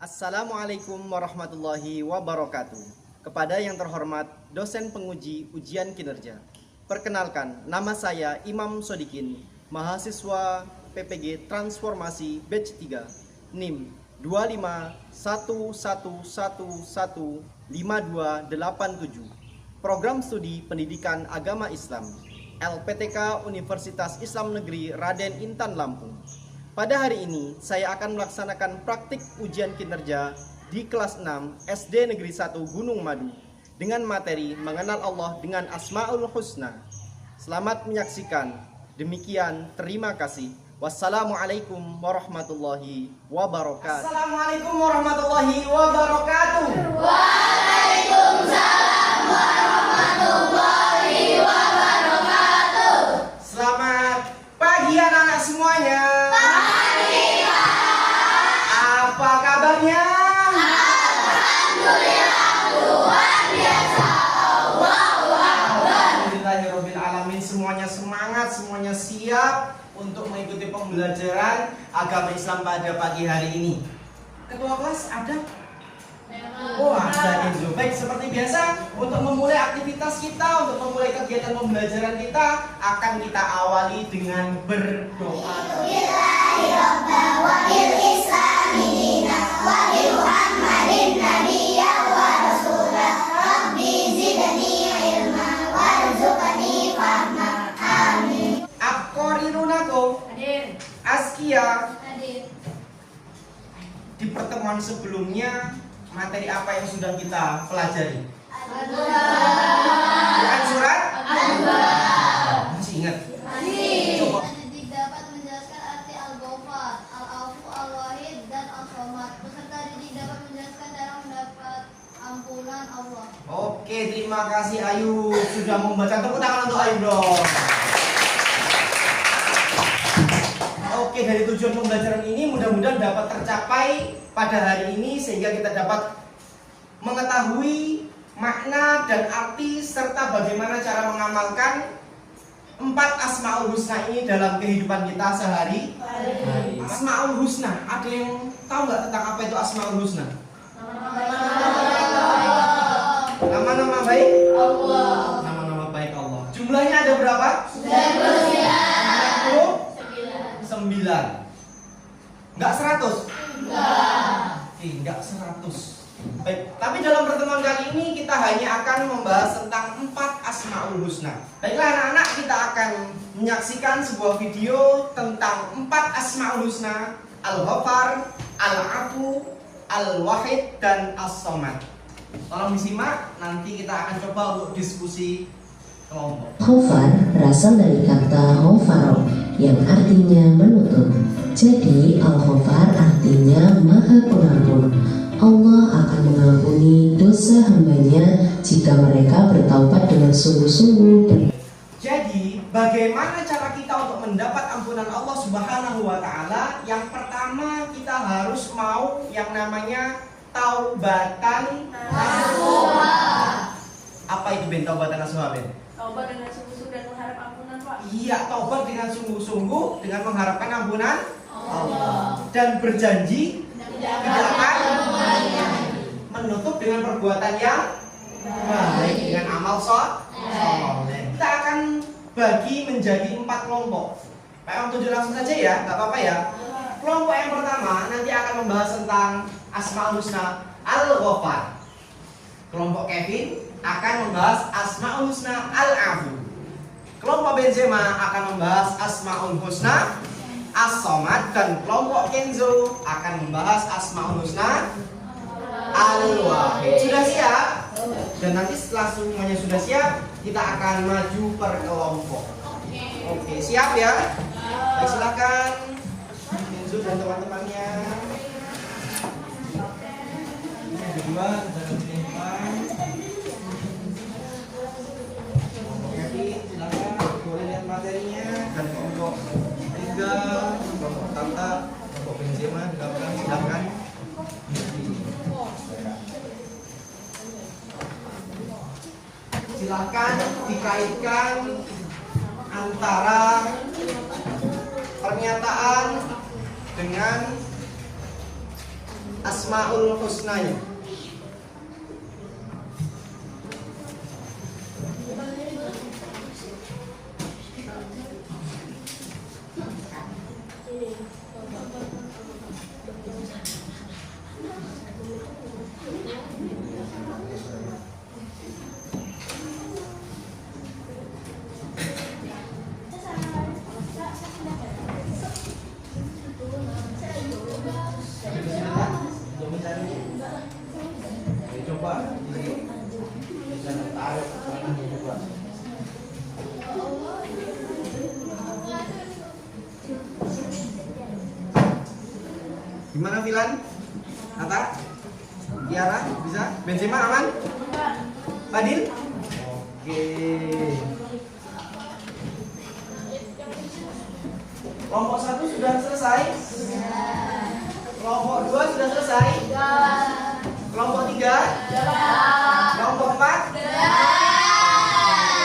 Assalamualaikum warahmatullahi wabarakatuh. Kepada yang terhormat dosen penguji ujian kinerja. Perkenalkan, nama saya Imam Sodikin, mahasiswa PPG Transformasi Batch 3, NIM 251115287, Program Studi Pendidikan Agama Islam, LPTK Universitas Islam Negeri Raden Intan Lampung. Pada hari ini, saya akan melaksanakan praktik ujian kinerja di kelas 6 SD Negeri 1 Gunung Madu dengan materi mengenal Allah dengan Asmaul Husna. Selamat menyaksikan. Demikian, terima kasih. Wassalamualaikum warahmatullahi wabarakatuh. Assalamualaikum warahmatullahi wabarakatuh. Waalaikumsalam warahmatullahi wabarakatuh. Selamat pagi anak-anak semuanya. Pagi, Pak. Apa kabarnya? Alhamdulillah, luar biasa. Allahu Akbar. Alhamdulillahirabbil alamin. Semuanya semangat, semuanya siap untuk mengikuti pembelajaran agama Islam pada pagi hari ini. Ketua kelas ada? Oh, ada Enzo. Baik, seperti biasa, untuk memulai aktivitas kita, untuk memulai kegiatan pembelajaran kita, akan kita awali dengan berdoa. Akkorirunako Hadir. Askia. Hadir. Di pertemuan sebelumnya, materi apa yang sudah kita pelajari? Quran surat? Masih ingat? Coba. Didik dapat menjelaskan arti Al-Ghafar, Al-Afu, Al-Wahid, dan Al-Somad. Peserta didik dapat menjelaskan cara mendapat ampunan Allah. Oke, terima kasih Ayu sudah membaca. Tepuk tangan untuk Ayu dong. Oke, dari tujuan pembelajaran ini mudah-mudahan dapat tercapai pada hari ini sehingga kita dapat mengetahui makna dan arti serta bagaimana cara mengamalkan 4 Asmaul Husna ini dalam kehidupan kita sehari. Asmaul Husna, ada yang tahu nggak tentang apa itu Asmaul Husna? Nama-nama baik Allah. Nama-nama baik Allah. Jumlahnya ada berapa? 99. Enggak 100? Enggak 100. Baik, tapi dalam pertemuan kali ini kita hanya akan membahas tentang 4 Asmaul Husna. Baiklah anak-anak, kita akan menyaksikan sebuah video tentang 4 Asmaul Husna: Al-Ghafar, Al-Afu, Al-Wahid, dan As-Somad. Tolong disimak, nanti kita akan coba untuk diskusi kelompok. Ghafar berasal dari kata ghafaro yang artinya menutup. Jadi Al-Ghafar artinya Maha Pengampun. Allah akan mengampuni dosa hambanya jika mereka bertaubat dengan sungguh-sungguh. Jadi, bagaimana cara kita untuk mendapat ampunan Allah Subhanahu wa taala? Yang pertama, kita harus mau yang namanya taubatan nasuha. Apa itu Ben taubatan nasuha, Ben? Taubat dengan sungguh-sungguh dan mengharap ampunan, Pak. Iya, taubat dengan sungguh-sungguh dengan mengharapkan ampunan Allah dan berjanji tidak akan menutup dengan perbuatan yang baik dengan amal soleh. Kita akan bagi menjadi 4 kelompok. Pak Om tujuh langsung saja ya, nggak apa-apa ya. Kelompok yang pertama nanti akan membahas tentang Asmaul Husna Al-Ghafar. Kelompok Kevin akan membahas Asmaul Husna Al-Afu. Kelompok Benzema akan membahas Asmaul Husna As-Somad, dan kelompok Kenzo akan membahas Asmaul Husna Al-Wahid. Sudah siap? Dan nanti setelah semuanya sudah siap, kita akan maju per kelompok. Oke, siap ya? Baik, silakan Kenzo dan teman-temannya. Yang kedua, dalam depan. Kelompok Kevin, silakan boleh lihat materinya, dan kelompok kelompok Tanta, kelompok Benzema di belakang, silakan. Silakan dikaitkan antara pernyataan dengan Asmaul Husnanya. Coba tarik coba. Gimana Filan? Nata? Tiara? Bisa? Benzema aman? Fadil? Oke. Kelompok 1 sudah selesai? Kelompok 2 sudah selesai? Kelompok 3? Kelompok 4?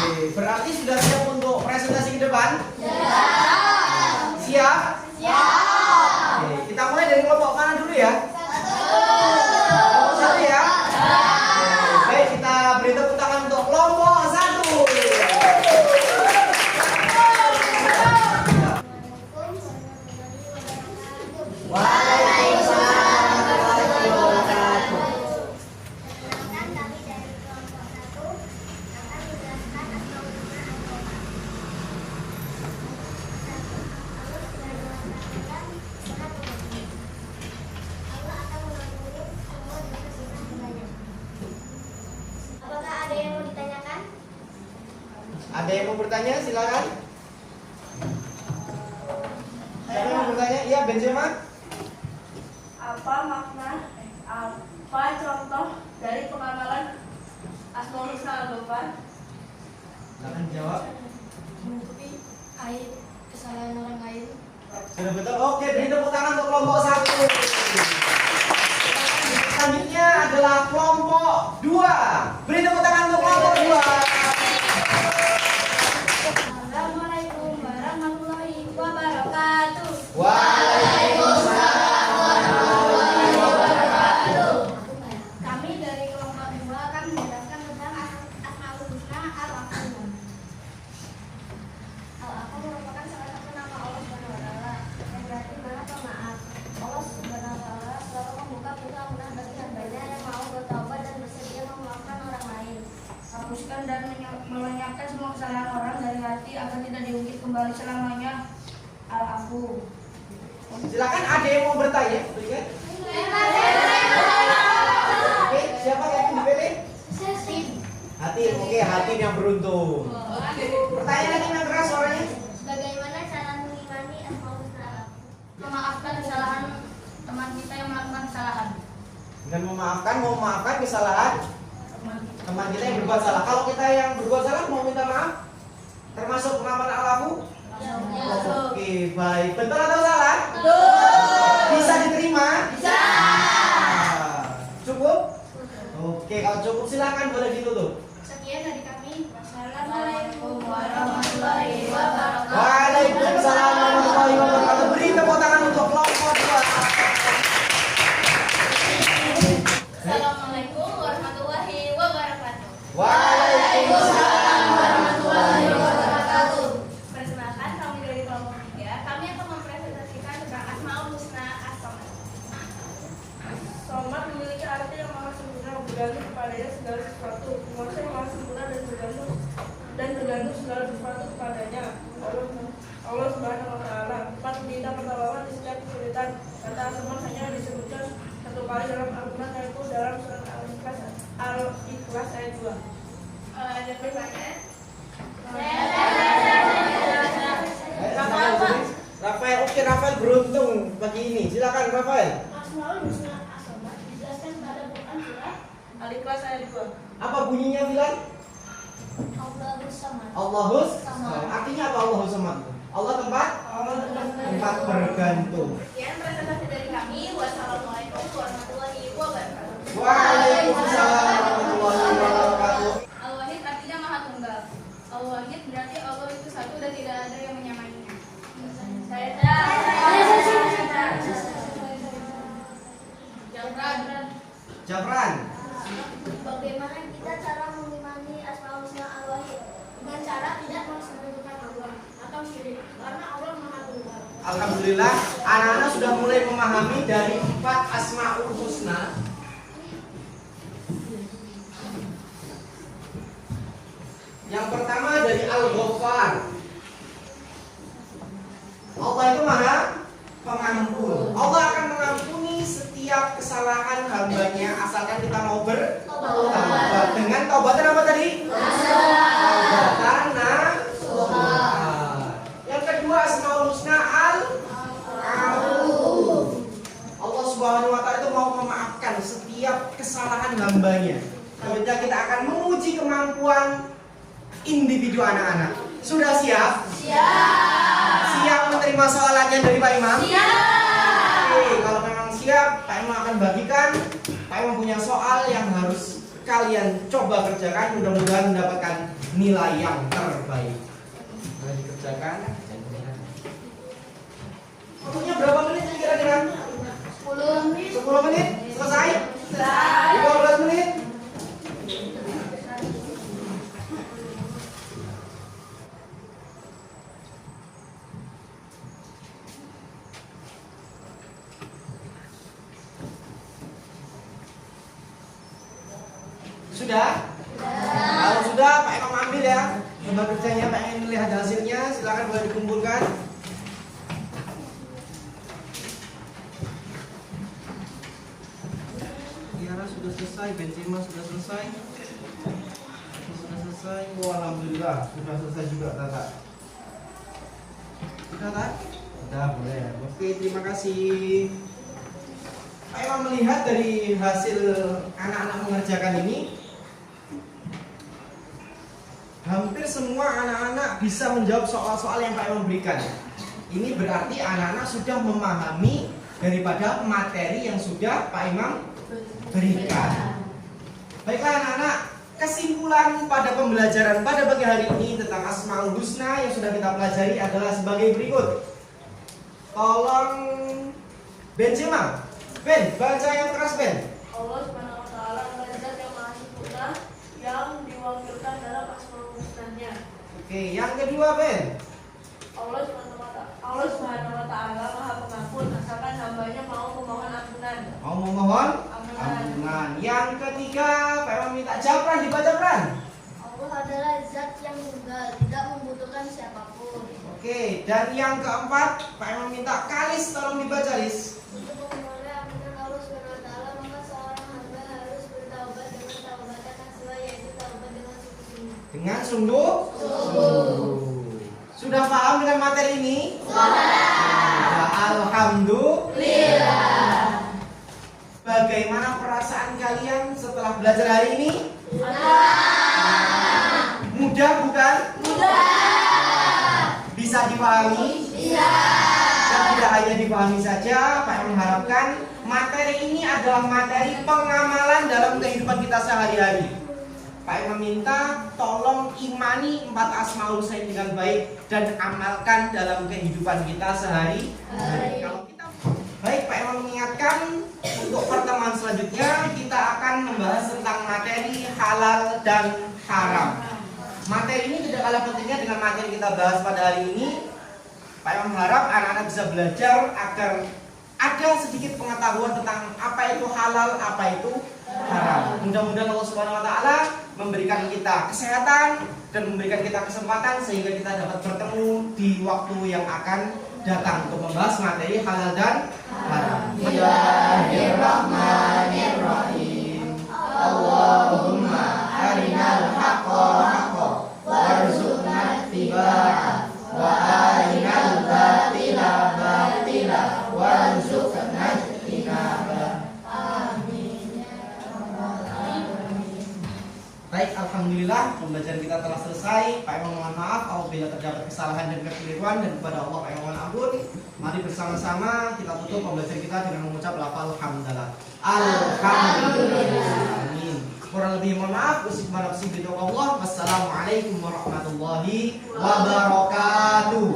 Oke, berarti sudah siap untuk presentasi ke depan? Siap? Oke, kita mulai dari kelompok mana dulu ya? Kelompok 1 ya? Oke, baik, kita beri tepuk tangan untuk kelompok 1. Ada yang mau bertanya? Silakan. Siapa yang mau bertanya? Iya, Benzema. Apa makna, apa contoh dari pengamalan Asmaul Husna Al-Ghafar? Silakan jawab. Menutupi aib kesalahan orang lain. Sudah betul? Oke, beri tepuk tangan untuk kelompok 1. Selanjutnya adalah kelompok 2. Beri tepuk tangan untuk kelompok 2. Assalamualaikum warahmatullahi wabarakatuh. Waalaikumsalam warahmatullahi wabarakatuh. Kami dari kelompok 2 akan menjelaskan tentang Asmaul Husna Al-Afu. Al-Afu merupakan salah satu nama Allah Subhanahu wa taala yang berarti Maha Pemaaf. Allah Subhanahu wa taala selalu membuka pintu ampunan bagi hambanya yang mau bertaubat dan bersedia memaafkan orang lain. Hapuskan dan melenyapkan semua kesalahan orang dari hati agar tidak diungkit kembali selamanya. Al-Afu. Silakan, ada yang mau bertanya? Oke, siapa yang dipilih? Hati. Oke, hati yang beruntung. Pertanyaan lagi yang keras suaranya. Bagaimana cara mengimani Asmaul Husna? Memaafkan kesalahan teman kita yang melakukan kesalahan. Dengan memaafkan kesalahan teman kita yang berbuat salah. Kalau kita yang berbuat salah mau minta maaf, termasuk pengaman Al-Afu? Oke, baik. Betul atau salah? Bisa diterima? Bisa. Cukup? Oke, kalau cukup silakan boleh ditutup. Sekian dari kami. Assalamualaikum warahmatullahi wabarakatuh. Waalaikumsalam warahmatullahi wabarakatuh. Beri tepuk tangan untuk kelompok 2. Assalamualaikum warahmatullahi wabarakatuh. Waalaikumsalam warahmatullahi wabarakatuh. Perkenalkan, kami dari kelompok 3. Kami akan mempresentasikan tentang Asmaul Husna As-Somad. Somad memiliki arti yang maha sempurna, bergantung kepadanya segala sesuatu. Menguasai yang maha sempurna dan bergantung segala sesuatu kepadanya. Allah Subhanahu wa taala. 4 minta pertolongan di setiap kesulitan. Kata As-Somad hanya disebutkan satu kali dalam Al-Quran, yaitu dalam surat Al-Ikhlas ayat 2. Ada pertanyaan? Rafael, oke, Rafael beruntung pagi ini. Silakan Rafael. Asmaul Husna As-Somad dijelaskan pada Quran surah Al-Ikhlas ayat 2. Apa bunyinya Filan? Allahus Samad. Allahus Samad. Artinya apa Allahus Samad? Allah tempat bergantung. Sekian presentasi dari kami. Wassalamualaikum warahmatullahi wabarakatuh. Waalaikumsalam warahmatullahi wabarakatuh. Al-Wahid artinya Maha Tunggal. Al-Wahid berarti Allah itu satu dan tidak ada yang menyamainya. Saya Alhamdulillah, anak-anak sudah mulai memahami dari 4 Asmaul Husna. Yang pertama dari Al-Ghaffar. Allah itu Maha Pengampun. Allah akan mengampuni setiap kesalahan hambanya asalkan kita mau bertobat. Dengan taubatan apa tadi? Taubatan nasuha. Yang kedua Asmaul Husna Al-Afu. Allah Subhanahu wa taala itu mau memaafkan setiap kesalahan hambanya. Tentunya kita akan menguji kemampuan individu anak-anak. Sudah siap? Siap menerima soalannya dari Pak Imam? Oke, kalau memang siap, Pak Imam akan bagikan. Pak Imam punya soal yang harus kalian coba kerjakan. Mudah-mudahan mendapatkan nilai yang terbaik. Boleh dikerjakan. Waktunya berapa menit ini kira-kira? 10 menit. 10 menit? Selesai? 15 menit? Sudah? Kalau sudah, Pak Imam ambil ya. Coba kerjanya, Pak ingin melihat hasilnya. Silakan boleh dikumpulkan. Tiara sudah selesai, Benzema sudah selesai. Sudah selesai. Wah, alhamdulillah, sudah selesai juga, Tata. Sudah, Tata? Sudah, boleh. Oke, terima kasih. Pak Imam melihat dari hasil anak-anak mengerjakan ini, hampir semua anak-anak bisa menjawab soal-soal yang Pak Imam berikan. Ini berarti anak-anak sudah memahami daripada materi yang sudah Pak Imam berikan. Baiklah anak-anak, kesimpulan pada pembelajaran pada pagi hari ini tentang Asmaul Husna yang sudah kita pelajari adalah sebagai berikut. Tolong Benzema, Ben, baca yang keras Ben. Allah Subhanahu wa taala adalah zat yang maha sempurna yang diwakilkan dalam Asmaul Husna-Nya. Oke, yang kedua Ben. Allah Subhanahu wa taala maha pengampun asalkan hambanya mau memohon ampunan. Mau memohon ampunan. Yang ketiga, Pak Imam minta Japran, dibaca Japran. Allah adalah zat yang tunggal, tidak membutuhkan siapapun. Oke, dan yang keempat, Pak Imam minta Kalis, tolong dibaca Lis. Untuk memohon ampunan Allah Subhanahu wa taala, maka seorang hamba harus bertaubat dengan taubatan nasuha, yaitu taubat dengan sungguh-sungguh. Dengan sungguh. Sudah paham dengan materi ini? Sudah. Alhamdulillah. Bagaimana perasaan kalian setelah belajar hari ini? Mudah bukan? Bisa dipahami? Dan tidak hanya dipahami saja, Pak mengharapkan materi ini adalah materi pengamalan dalam kehidupan kita sehari-hari. Pak meminta tolong imani 4 Asmaul Husna dengan baik dan amalkan dalam kehidupan kita sehari-hari. Kalau kita baik, Pak Imam mengingatkan untuk pertemuan selanjutnya kita akan membahas tentang materi halal dan haram. Materi ini tidak kalah pentingnya dengan materi kita bahas pada hari ini. Pak Imam harap anak-anak bisa belajar agar ada sedikit pengetahuan tentang apa itu halal, apa itu haram. Mudah-mudahan Allah Subhanahu wa taala memberikan kita kesehatan dan memberikan kita kesempatan sehingga kita dapat bertemu di waktu yang akan datang untuk membahas materi halal dan haram. Bismillahirrahmanirrahim. Allahumma arinal haqqa haqqan warzuqna ittiba'ah wa arinal batila batila warzuqna ijtinabah. Baik, alhamdulillah pembelajaran kita telah selesai. Pak Imam mohon maaf apabila terdapat kesalahan dan kekeliruan, dan kepada Allah Pak Imam mohon ampun. Mari bersama-sama kita tutup pembelajaran kita dengan mengucap lafal hamdalah. Alhamdulillah. Amin. Kurang lebih mohon maaf. Wassalamualaikum warahmatullahi wabarakatuh.